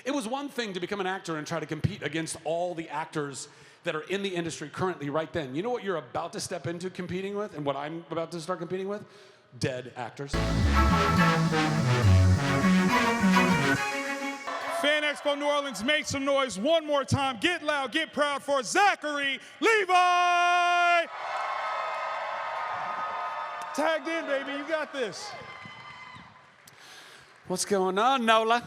It was one thing to become an actor and try to compete against all the actors that are in the industry currently right then. You know what you're about to step into competing with, and what I'm about to start competing with? Dead actors. Fan Expo New Orleans, make some noise one more time. Get loud, get proud for Zachary Levi! Tagged in, baby, you got this. What's going on, NOLA?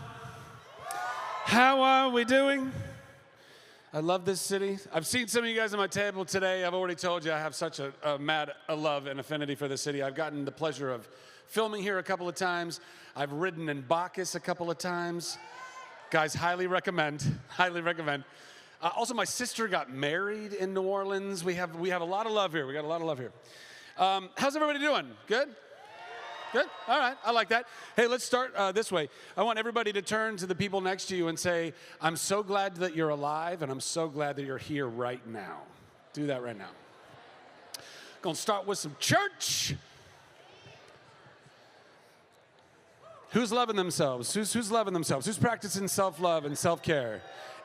How are we doing? I love this city. I've seen some of you guys at my table today. I've already told you I have such a mad love and affinity for this city. I've gotten the pleasure of filming here a couple of times. I've ridden in Bacchus a couple of times. Guys, highly recommend, highly recommend. Also, my sister got married in New Orleans. We have a lot of love here. We got a lot of love here. How's everybody doing? Good? Good? All right, I like that. Hey, let's start this way. I want everybody to turn to the people next to you and say, I'm so glad that you're alive, and I'm so glad that you're here right now. Do that right now. Gonna start with some church. Who's loving themselves? Who's loving themselves? Who's practicing self-love and self-care?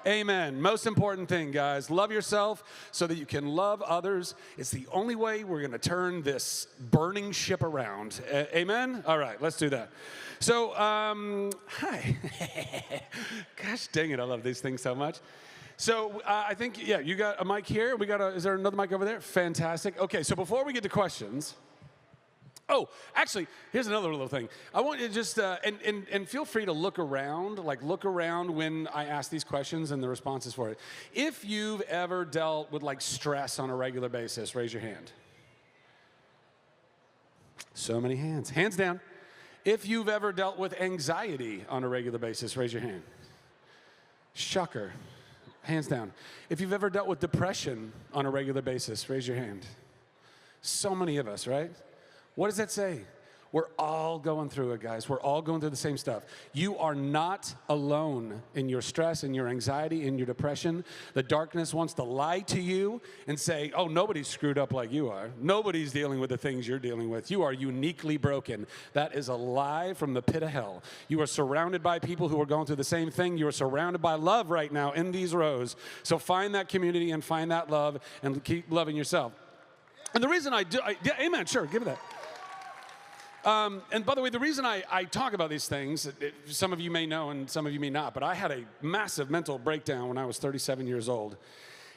Amen. Most important thing, guys. Love yourself so that you can love others. It's the only way we're going to turn this burning ship around. Amen? All right, let's do that. So, hi. Gosh dang it, I love these things so much. So, I think, yeah, you got a mic here. Is there another mic over there? Fantastic. Okay, so before we get to questions, oh, actually, here's another little thing. I want you to just, and feel free to look around when I ask these questions and the responses for it. If you've ever dealt with like stress on a regular basis, raise your hand. So many hands. Hands down. If you've ever dealt with anxiety on a regular basis, raise your hand. Shocker. Hands down. If you've ever dealt with depression on a regular basis, raise your hand. So many of us, right? What does that say? We're all going through it, guys. We're all going through the same stuff. You are not alone in your stress, in your anxiety, in your depression. The darkness wants to lie to you and say, oh, nobody's screwed up like you are. Nobody's dealing with the things you're dealing with. You are uniquely broken. That is a lie from the pit of hell. You are surrounded by people who are going through the same thing. You are surrounded by love right now in these rows. So find that community and find that love and keep loving yourself. And the reason yeah, amen, sure, give it that. And by the way, the reason I talk about these things, some of you may know and some of you may not, but I had a massive mental breakdown when I was 37 years old.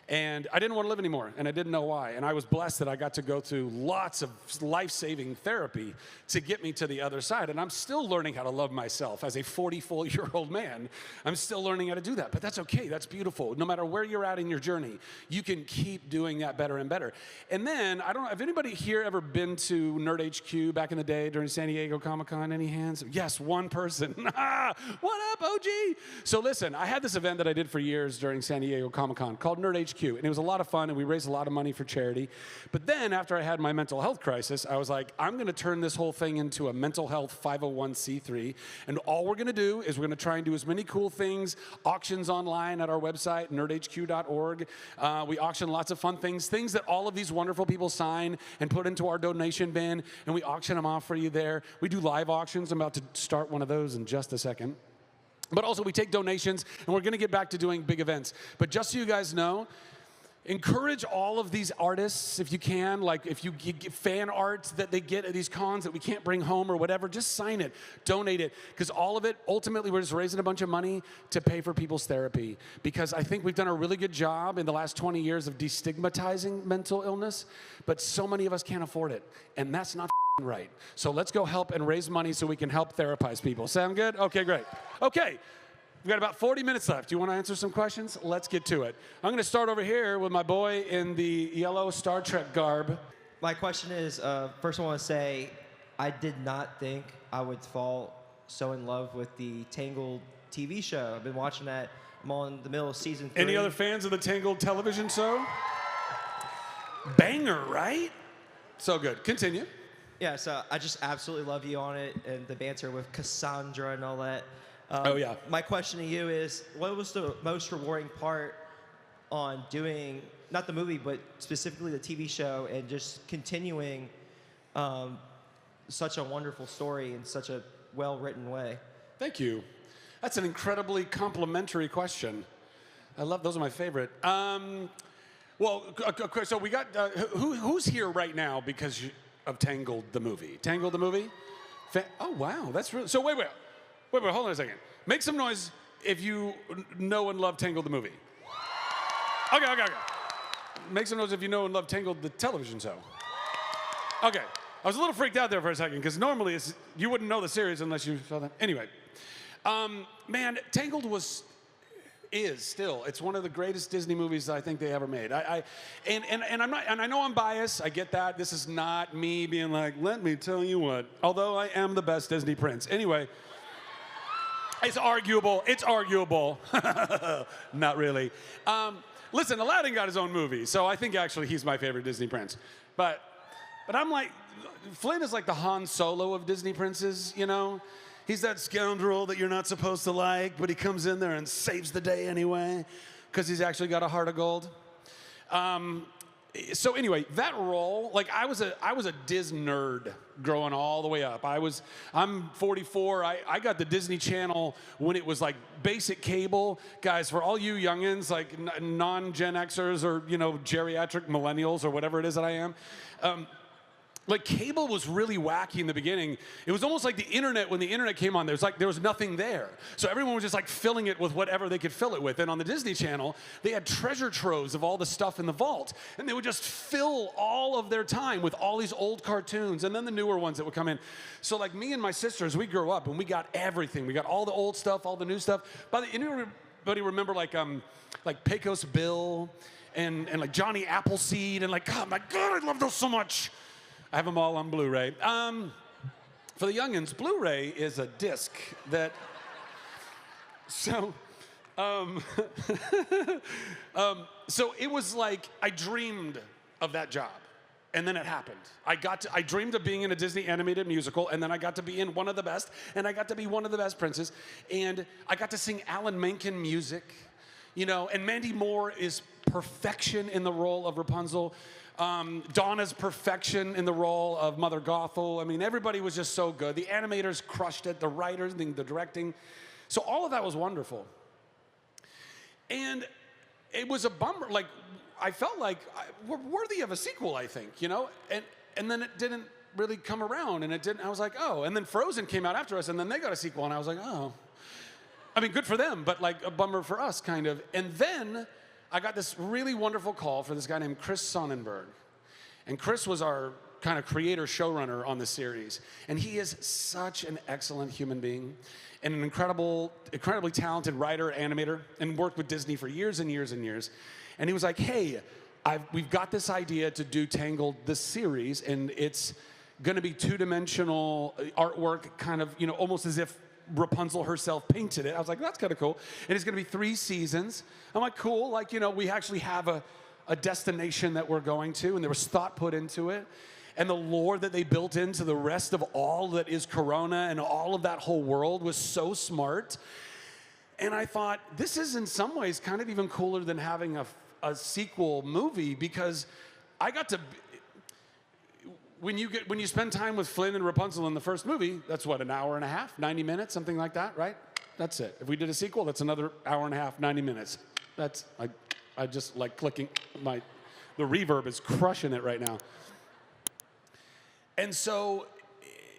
And I didn't want to live anymore, and I didn't know why. And I was blessed that I got to go through lots of life-saving therapy to get me to the other side. And I'm still learning how to love myself as a 44-year-old man. I'm still learning how to do that, but that's okay. That's beautiful. No matter where you're at in your journey, you can keep doing that better and better. And then, I don't know, have anybody here ever been to Nerd HQ back in the day during San Diego Comic-Con? Any hands? Yes, one person. What up, OG? So listen, I had this event that I did for years during San Diego Comic-Con called Nerd HQ. And it was a lot of fun, and we raised a lot of money for charity. But then, after I had my mental health crisis, I was like, I'm going to turn this whole thing into a mental health 501c3. And all we're going to do is we're going to try and do as many cool things, auctions online at our website, nerdhq.org. We auction lots of fun things that all of these wonderful people sign and put into our donation bin, and we auction them off for you there. We do live auctions. I'm about to start one of those in just a second. But also, we take donations, and we're going to get back to doing big events. But just so you guys know, encourage all of these artists, if you can, like if you get fan art that they get at these cons that we can't bring home or whatever, just sign it, donate it, because all of it, ultimately, we're just raising a bunch of money to pay for people's therapy, because I think we've done a really good job in the last 20 years of destigmatizing mental illness, but so many of us can't afford it, and that's not right. So let's go help and raise money so we can help therapize people. Sound good? Okay, great. Okay. We've got about 40 minutes left. Do you want to answer some questions? Let's get to it. I'm going to start over here with my boy in the yellow Star Trek garb. My question is, first I want to say, I did not think I would fall so in love with the Tangled TV show. I've been watching that. I'm on the middle of season 3. Any other fans of the Tangled television show? Banger, right? So good. Continue. Yeah, so I just absolutely love you on it, and the banter with Cassandra and all that. Oh, yeah. My question to you is, what was the most rewarding part on doing, not the movie, but specifically the TV show, and just continuing such a wonderful story in such a well-written way? Thank you. That's an incredibly complimentary question. I love, those are my favorite. Well, okay, so we got, who's here right now because of Tangled the movie? Tangled the movie? Oh, wow, that's really, so wait, hold on a second. Make some noise if you know and love Tangled the movie. Okay. Make some noise if you know and love Tangled the television show. Okay, I was a little freaked out there for a second because normally you wouldn't know the series unless you saw that. Anyway, man, Tangled is still, it's one of the greatest Disney movies that I think they ever made. And I'm not, and I know I'm biased, I get that. This is not me being like, let me tell you what, although I am the best Disney prince. Anyway, it's arguable, not really. Listen, Aladdin got his own movie, so I think actually he's my favorite Disney prince. But I'm like, Flynn is like the Han Solo of Disney princes, you know? He's that scoundrel that you're not supposed to like, but he comes in there and saves the day anyway, because he's actually got a heart of gold. So anyway, that role, like I was a Diz nerd growing all the way up. I'm 44. I got the Disney Channel when it was like basic cable. Guys, for all you youngins, like non-Gen Xers or, you know, geriatric millennials or whatever it is that I am, like cable was really wacky in the beginning. It was almost like the internet when the internet came on. There was nothing there. So everyone was just like filling it with whatever they could fill it with. And on the Disney Channel, they had treasure troves of all the stuff in the vault. And they would just fill all of their time with all these old cartoons and then the newer ones that would come in. So like me and my sisters, we grew up and we got everything. We got all the old stuff, all the new stuff. Anybody remember like Pecos Bill and like Johnny Appleseed and like, oh my God, I love those so much. I have them all on Blu-ray. For the youngins, Blu-ray is a disc that, so it was like I dreamed of that job, and then it happened. I dreamed of being in a Disney animated musical, and then I got to be in one of the best, and I got to be one of the best princes, and I got to sing Alan Menken music, you know, and Mandy Moore is perfection in the role of Rapunzel. Donna's perfection in the role of Mother Gothel. I mean, everybody was just so good. The animators crushed it, the writers, the directing. So all of that was wonderful. And it was a bummer. Like, I felt like we're worthy of a sequel, I think, you know? And then it didn't really come around, and it didn't. I was like, oh. And then Frozen came out after us, and then they got a sequel, and I was like, oh. I mean, good for them, but like a bummer for us, kind of. And then I got this really wonderful call for this guy named Chris Sonnenberg. And Chris was our kind of creator showrunner on the series. And he is such an excellent human being and an incredibly talented writer, animator, and worked with Disney for years and years and years. And he was like, hey, we've got this idea to do Tangled, this series, and it's gonna be two-dimensional artwork, kind of, you know, almost as if Rapunzel herself painted it. I was like, that's kind of cool. And it's going to be 3 seasons. I'm like, cool. Like, you know, we actually have a destination that we're going to, and there was thought put into it. And the lore that they built into the rest of all that is Corona and all of that whole world was so smart. And I thought, this is in some ways kind of even cooler than having a sequel movie, because I got to... When you spend time with Flynn and Rapunzel in the first movie, that's what, an hour and a half, 90 minutes, something like that, right? That's it. If we did a sequel, that's another hour and a half, 90 minutes. That's, I just like clicking, the reverb is crushing it right now. And so,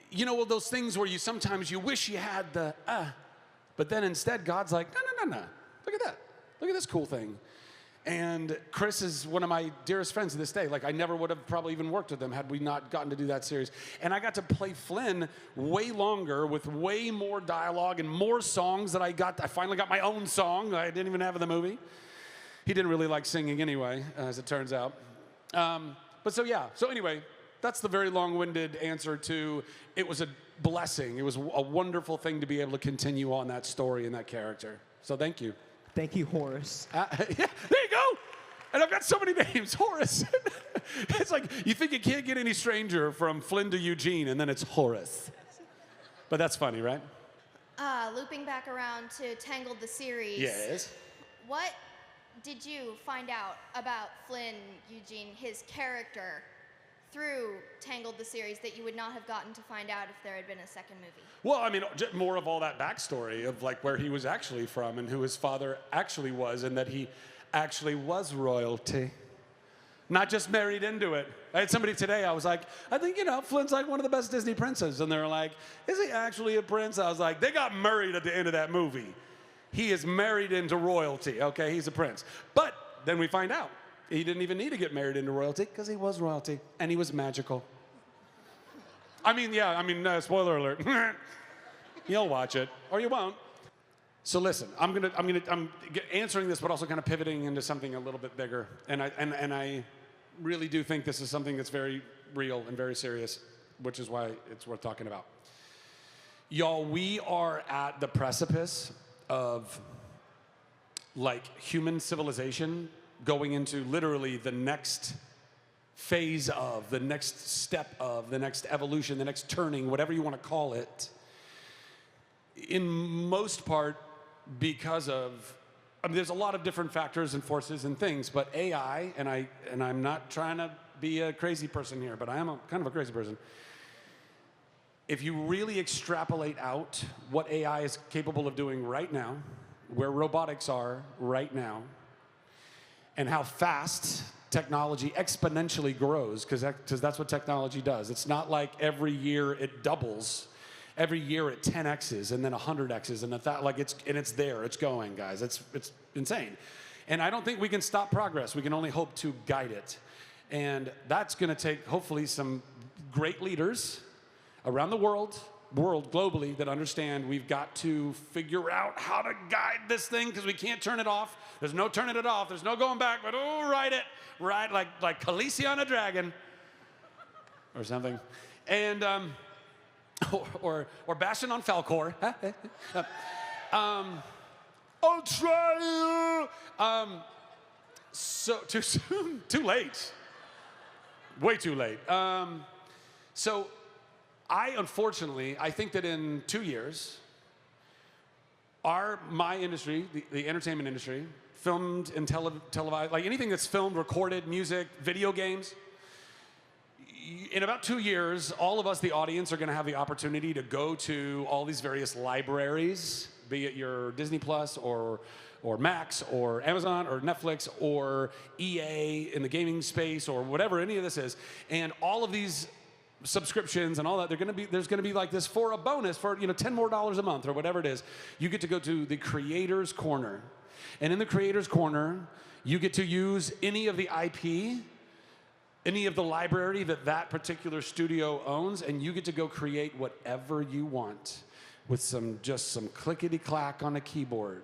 you know, well, those things where sometimes you wish you had the, but then instead God's like, no. Look at that. Look at this cool thing. And Chris is one of my dearest friends to this day. Like, I never would have probably even worked with him had we not gotten to do that series. And I got to play Flynn way longer with way more dialogue and more songs that I finally got my own song I didn't even have in the movie. He didn't really like singing anyway, as it turns out. But so, yeah. So anyway, that's the very long-winded answer to, it was a blessing. It was a wonderful thing to be able to continue on that story and that character. So thank you. Thank you, Horace. Yeah, there you go. And I've got so many names. Horace. It's like, you think you can't get any stranger from Flynn to Eugene, and then it's Horace. But that's funny, right? Looping back around to Tangled the series. Yes. What did you find out about Flynn, Eugene, his character, through Tangled the series that you would not have gotten to find out if there had been a second movie? Well, I mean, more of all that backstory of like where he was actually from and who his father actually was, and that he actually was royalty. Not just married into it. I had somebody today, I was like, I think, Flynn's like one of the best Disney princes. And they're like, is he actually a prince? I was like, they got married at the end of that movie. He is married into royalty, okay? He's a prince. But then we find out he didn't even need to get married into royalty because he was royalty and he was magical. Spoiler alert. You'll watch it or you won't. So listen, I'm answering this, but also kind of pivoting into something a little bit bigger. And I really do think this is something that's very real and very serious, which is why it's worth talking about. Y'all, we are at the precipice of like human civilization going into literally the next phase of, the next step of, the next evolution, the next turning, whatever you want to call it. In most part, because of, there's a lot of different factors and forces and things, but AI, and I'm not trying to be a crazy person here, but I am kind of a crazy person. If you really extrapolate out what AI is capable of doing right now, where robotics are right now, and how fast technology exponentially grows, because that's what technology does. It's not like every year it doubles. Every year it 10x's and then 100x's and it's there, it's going, guys. It's insane. And I don't think we can stop progress. We can only hope to guide it. And that's gonna take, hopefully, some great leaders around the world globally that understand we've got to figure out how to guide this thing because we can't turn it off. There's no turning it off. There's no going back, but ride it, like Khaleesi on a dragon or something. And, or Bastion on Falcor. I'll try you. So too soon, too late, way too late. So unfortunately, I think that in 2 years, my industry, the entertainment industry, filmed and televised, like anything that's filmed, recorded, music, video games, in about 2 years, all of us, the audience, are going to have the opportunity to go to all these various libraries, be it your Disney Plus or Max or Amazon or Netflix or EA in the gaming space or whatever any of this is, and all of these subscriptions and all that, there's going to be like this for a bonus for $10 more a month or whatever it is. You get to go to the Creators Corner, and in the Creators Corner, you get to use any of the IP. Any of the library that particular studio owns, and you get to go create whatever you want with just some clickety-clack on a keyboard.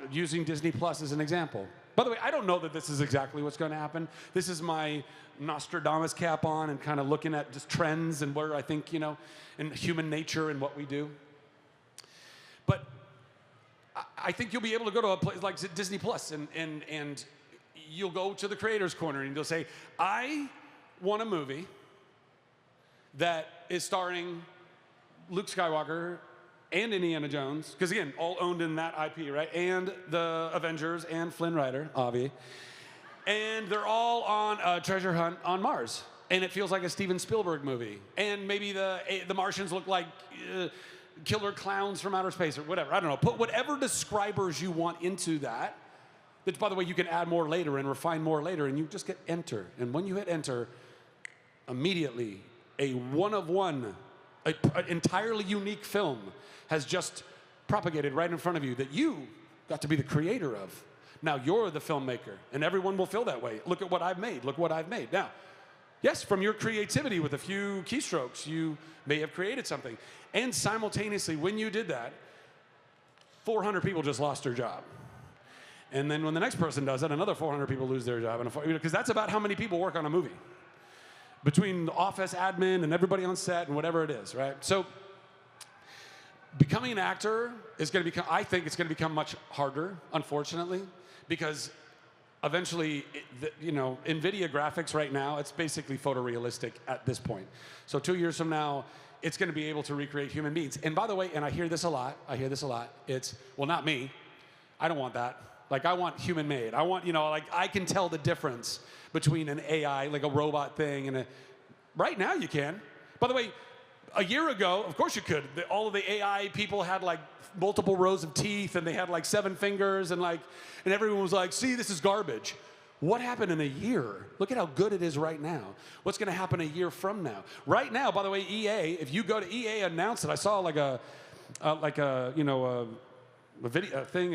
Using Disney Plus as an example. By the way, I don't know that this is exactly what's going to happen. This is my Nostradamus cap on and kind of looking at just trends and where I think, in human nature and what we do. But I think you'll be able to go to a place like Disney Plus and you'll go to the Creators Corner and you'll say, I want a movie that is starring Luke Skywalker and Indiana Jones, because again, all owned in that IP, right? And the Avengers and Flynn Rider, Avi. And they're all on a treasure hunt on Mars. And it feels like a Steven Spielberg movie. And maybe the Martians look like killer clowns from outer space or whatever. I don't know. Put whatever describers you want into that. Which, by the way, you can add more later and refine more later, and you just hit enter. And when you hit enter, immediately, a one-of-one, an entirely unique film has just propagated right in front of you that you got to be the creator of. Now you're the filmmaker, and everyone will feel that way. Look at what I've made. Look what I've made. Now, yes, from your creativity with a few keystrokes, you may have created something. And simultaneously, when you did that, 400 people just lost their job. And then when the next person does it, another 400 people lose their job. Because that's about how many people work on a movie. Between the office admin and everybody on set and whatever it is, right? So becoming an actor is going to become, I think it's going to become much harder, unfortunately, because eventually, NVIDIA graphics right now, it's basically photorealistic at this point. So 2 years from now, it's going to be able to recreate human beings. And by the way, and I hear this a lot, it's, well, not me. I don't want that. Like, I want human made. I want, like, I can tell the difference between an AI, like a robot thing, and right now you can. By the way, a year ago, of course you could. All of the AI people had like multiple rows of teeth, and they had like 7 fingers, and everyone was like, see, this is garbage. What happened in a year? Look at how good it is right now. What's going to happen a year from now? Right now, by the way, EA, if you go to EA announced it, I saw like a video thing,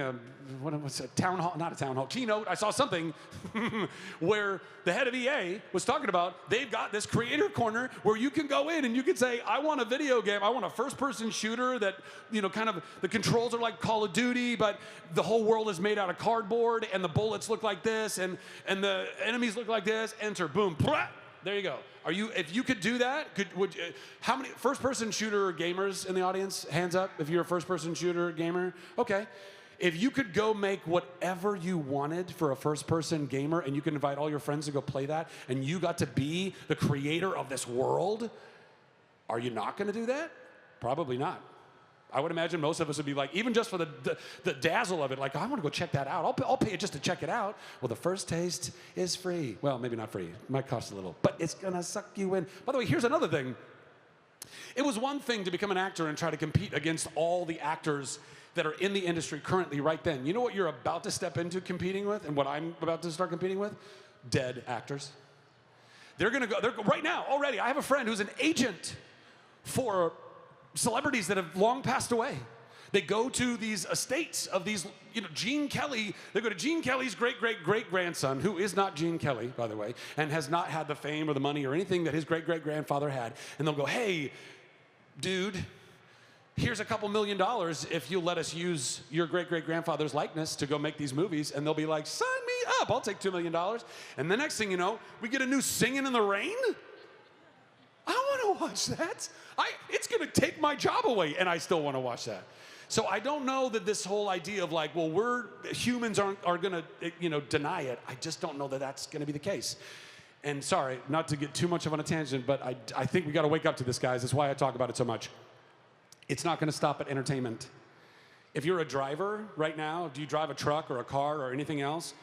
what's a town hall, not a town hall, keynote. I saw something where the head of EA was talking about they've got this creator corner where you can go in and you can say, I want a video game, I want a first-person shooter that, kind of the controls are like Call of Duty, but the whole world is made out of cardboard, and the bullets look like this, and the enemies look like this. Enter, boom, blah. There you go. If you could do that, how many first-person shooter gamers in the audience? Hands up if you're a first-person shooter gamer. Okay. If you could go make whatever you wanted for a first-person gamer, and you can invite all your friends to go play that, and you got to be the creator of this world, are you not going to do that? Probably not. I would imagine most of us would be like, even just for the dazzle of it, like, I want to go check that out. I'll pay it just to check it out. Well, the first taste is free. Well, maybe not free. It might cost a little, but it's going to suck you in. By the way, here's another thing. It was one thing to become an actor and try to compete against all the actors that are in the industry currently right then. You know what you're about to step into competing with, and what I'm about to start competing with? Dead actors. They're going to go, right now, already, I have a friend who's an agent for celebrities that have long passed away. They go to these estates of these, Gene Kelly. They go to Gene Kelly's great-great-great-grandson, who is not Gene Kelly, by the way, and has not had the fame or the money or anything that his great-great-grandfather had. And they'll go, hey, dude, here's a couple $1 million if you let us use your great-great-grandfather's likeness to go make these movies. And they'll be like, sign me up. I'll take $2 million. And the next thing you know, we get a new Singing in the Rain. I want to watch that. It's going to take my job away, and I still want to watch that. So I don't know that this whole idea of like, well, humans are going to, deny it. I just don't know that that's going to be the case. And sorry, not to get too much of on a tangent, but I think we got to wake up to this, guys. That's why I talk about it so much. It's not going to stop at entertainment. If you're a driver right now, do you drive a truck or a car or anything else?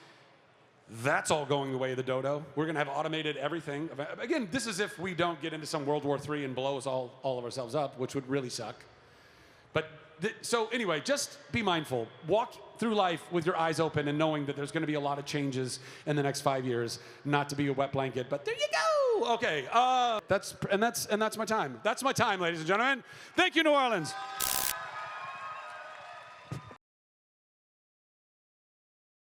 That's all going the way of the dodo. We're going to have automated everything. Again, this is if we don't get into some World War III and blow us all of ourselves up, which would really suck. But so anyway, just be mindful. Walk through life with your eyes open and knowing that there's going to be a lot of changes in the next 5 years. Not to be a wet blanket, but there you go. Okay, that's my time. That's my time, ladies and gentlemen. Thank you, New Orleans.